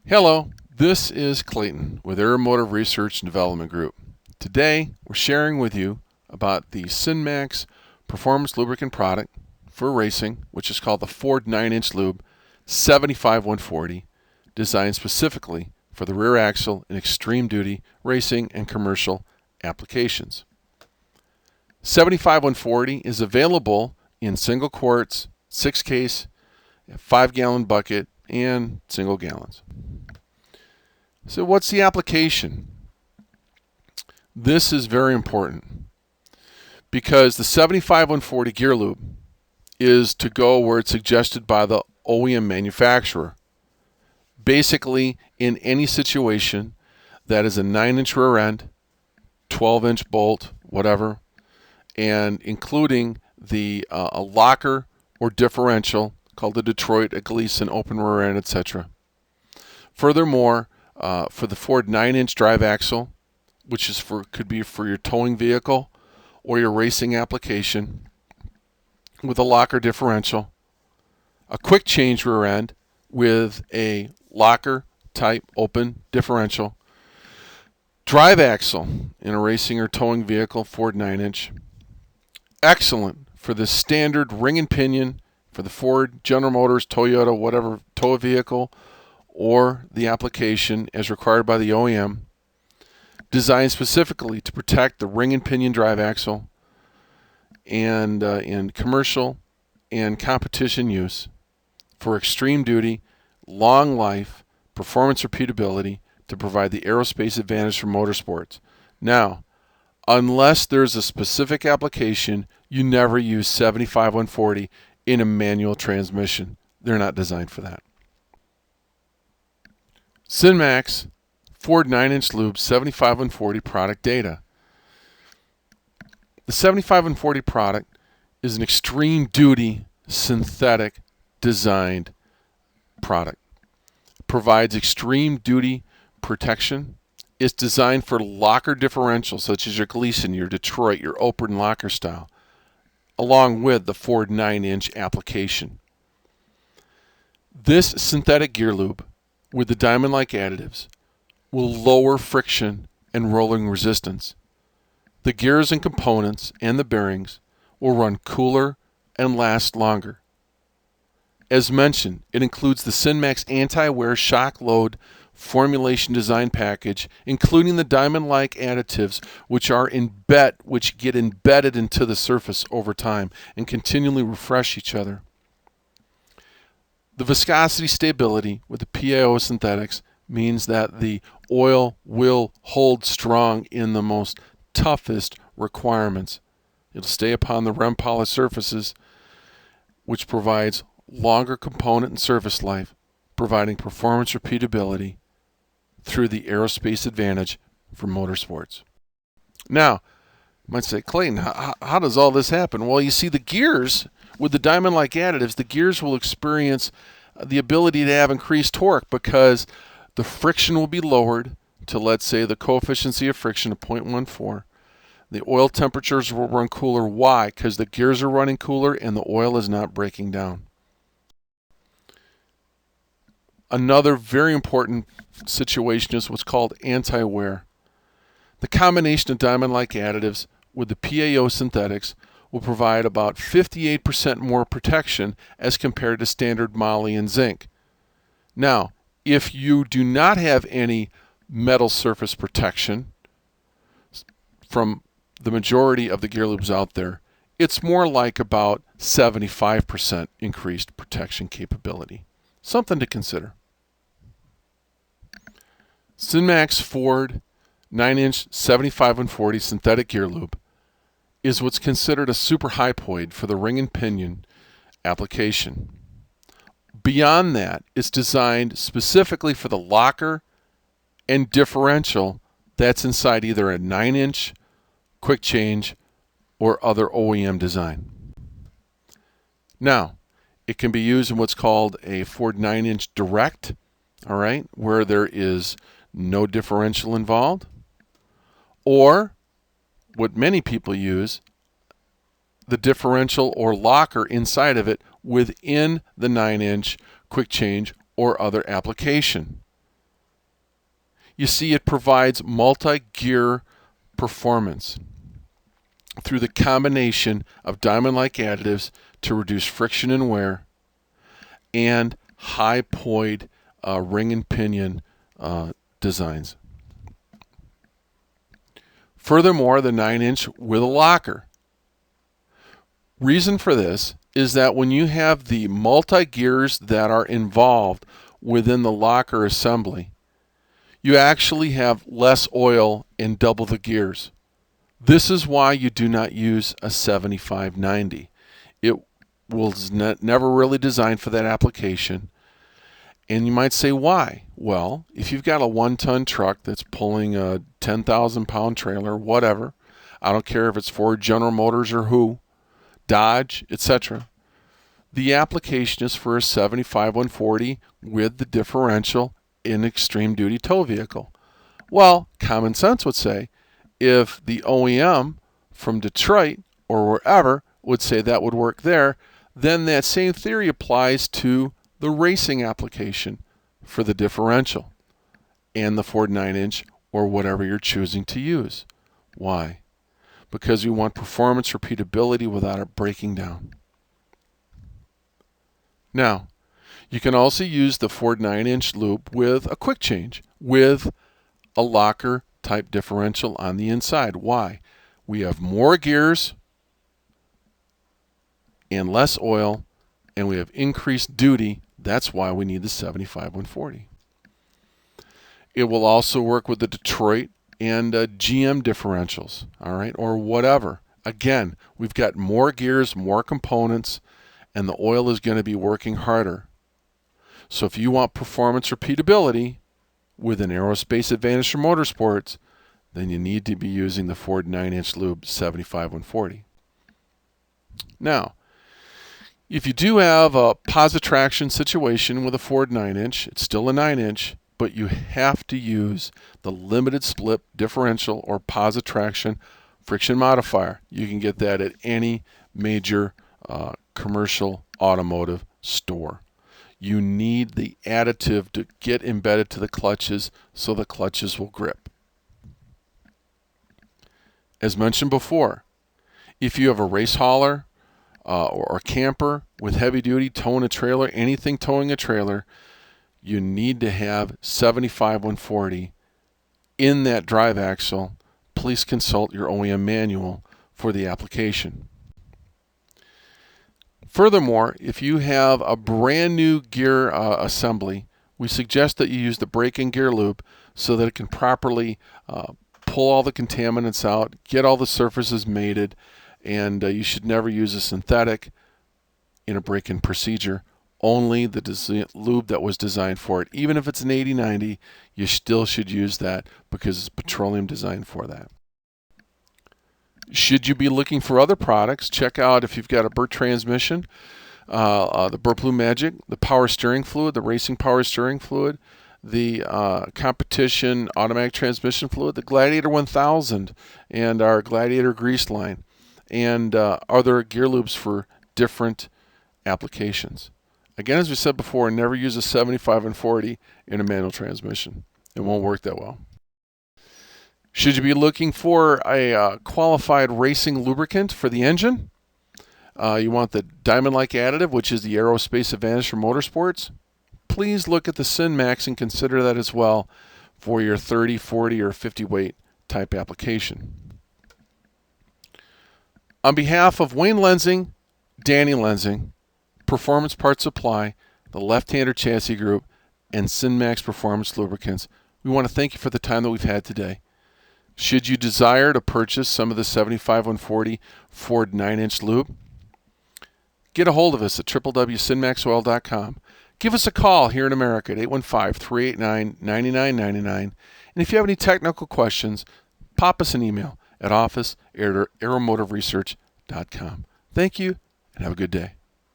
Hello, this is Clayton with Aeromotive Research and Development Group. Today we're sharing with you about the SynMax performance lubricant product for racing, which is called the Ford 9-inch Lube 75w140, designed specifically for the rear axle in extreme duty racing and commercial applications. 75w140 is available in single quarts, 6-case, 5-gallon bucket, and single gallons. So what's the application? This is very important because the 75w140 gear lube is to go where it's suggested by the OEM manufacturer. Basically, in any situation that is a 9-inch rear end, 12-inch bolt, whatever, and including the a locker or differential called the Detroit, a Gleason, open rear end, etc. Furthermore, for the Ford 9-inch drive axle, which is could be for your towing vehicle or your racing application, with a locker differential, a quick change rear end with a locker type open differential, drive axle in a racing or towing vehicle, Ford 9-inch. Excellent for the standard ring and pinion for the Ford, General Motors, Toyota, whatever tow vehicle, or the application as required by the OEM, designed specifically to protect the ring and pinion drive axle and in commercial and competition use for extreme duty, long life, performance repeatability to provide the aerospace advantage for motorsports. Now, unless there's a specific application, you never use 75w140 in a manual transmission. They're not designed for that. SynMax Ford 9-inch Lube 75w140 product data. The 75w140 product is an extreme duty synthetic designed product. Provides extreme duty protection. It's designed for locker differentials such as your Gleason, your Detroit, your open locker style, along with the Ford 9-inch application. This synthetic gear lube with the diamond-like additives will lower friction and rolling resistance. The gears and components and the bearings will run cooler and last longer. As mentioned, it includes the SynMax anti-wear shock load formulation design package, including the diamond-like additives which get embedded into the surface over time and continually refresh each other. The viscosity stability with the PAO synthetics means that the oil will hold strong in the most toughest requirements. It'll stay upon the REM polished surfaces, which provides longer component and surface life, providing performance repeatability through the aerospace advantage for motorsports. Now, you might say, Clayton, how does all this happen? Well, you see, the gears, with the diamond-like additives, the gears will experience the ability to have increased torque because the friction will be lowered to, let's say, the coefficient of friction of 0.14. The oil temperatures will run cooler. Why? Because the gears are running cooler and the oil is not breaking down. Another very important situation is what's called anti-wear. The combination of diamond-like additives with the PAO synthetics will provide about 58% more protection as compared to standard moly and zinc. Now, if you do not have any metal surface protection from the majority of the gear lubes out there, it's more like about 75% increased protection capability. Something to consider. SynMax Ford 9-inch 75w140 synthetic gear lube is what's considered a super hypoid for the ring and pinion application. Beyond that, it's designed specifically for the locker and differential that's inside either a 9-inch, quick change, or other OEM design. Now, it can be used in what's called a Ford 9-inch direct, all right, where there is no differential involved, or what many people use, the differential or locker inside of it within the 9-inch quick change or other application. You see, it provides multi-gear performance through the combination of diamond-like additives to reduce friction and wear, and high-poid ring and pinion designs. Furthermore, the 9-inch with a locker. Reason for this is that when you have the multi-gears that are involved within the locker assembly, you actually have less oil and double the gears. This is why you do not use a 7590. It was never really designed for that application. And you might say, why? Well, if you've got a 1-ton truck that's pulling a 10,000-pound trailer, whatever, I don't care if it's Ford, General Motors, or who, Dodge, etc., the application is for a 75w140 with the differential in extreme duty tow vehicle. Well, common sense would say, if the OEM from Detroit or wherever would say that would work there, then that same theory applies to the racing application for the differential and the Ford 9-inch or whatever you're choosing to use. Why? Because we want performance repeatability without it breaking down. Now, you can also use the Ford 9-inch Lube with a quick change, with a locker type differential on the inside. Why? We have more gears and less oil, and we have increased duty. That's why we need the 75w140. It will also work with the Detroit and GM differentials, all right, or whatever. Again, we've got more gears, more components, and the oil is going to be working harder. So if you want performance repeatability with an aerospace advantage for motorsports, then you need to be using the Ford 9-inch Lube 75w140. Now, if you do have a positive traction situation with a Ford 9-inch, it's still a 9-inch, but you have to use the limited split differential or positive traction friction modifier. You can get that at any major commercial automotive store. You need the additive to get embedded to the clutches so the clutches will grip. As mentioned before, if you have a race hauler or a camper with heavy duty towing a trailer, anything towing a trailer, you need to have 75w140 in that drive axle. Please consult your OEM manual for the application. Furthermore, if you have a brand new gear assembly, we suggest that you use the brake and gear lube so that it can properly pull all the contaminants out, get all the surfaces mated, and you should never use a synthetic in a break-in procedure. Only the lube that was designed for it. Even if it's an 80/90, you still should use that because it's petroleum designed for that. Should you be looking for other products, check out if you've got a Burt transmission, the Burt Blue Magic, the power steering fluid, the racing power steering fluid, the competition automatic transmission fluid, the Gladiator 1000, and our Gladiator grease line, and other gear lubes for different applications. Again, as we said before, never use a 75w140 in a manual transmission. It won't work that well. Should you be looking for a qualified racing lubricant for the engine? You want the diamond-like additive, which is the aerospace advantage for motorsports? Please look at the SynMax and consider that as well for your 30, 40, or 50 weight type application. On behalf of Wayne Lensing, Danny Lensing, Performance Parts Supply, the Left-Hander Chassis Group, and SynMax Performance Lubricants, we want to thank you for the time that we've had today. Should you desire to purchase some of the 75w140 Ford 9-inch lube, get a hold of us at www.synmaxoil.com. Give us a call here in America at 815-389-9999. And if you have any technical questions, pop us an email at office@aeromotiveresearch.com. Thank you, and have a good day.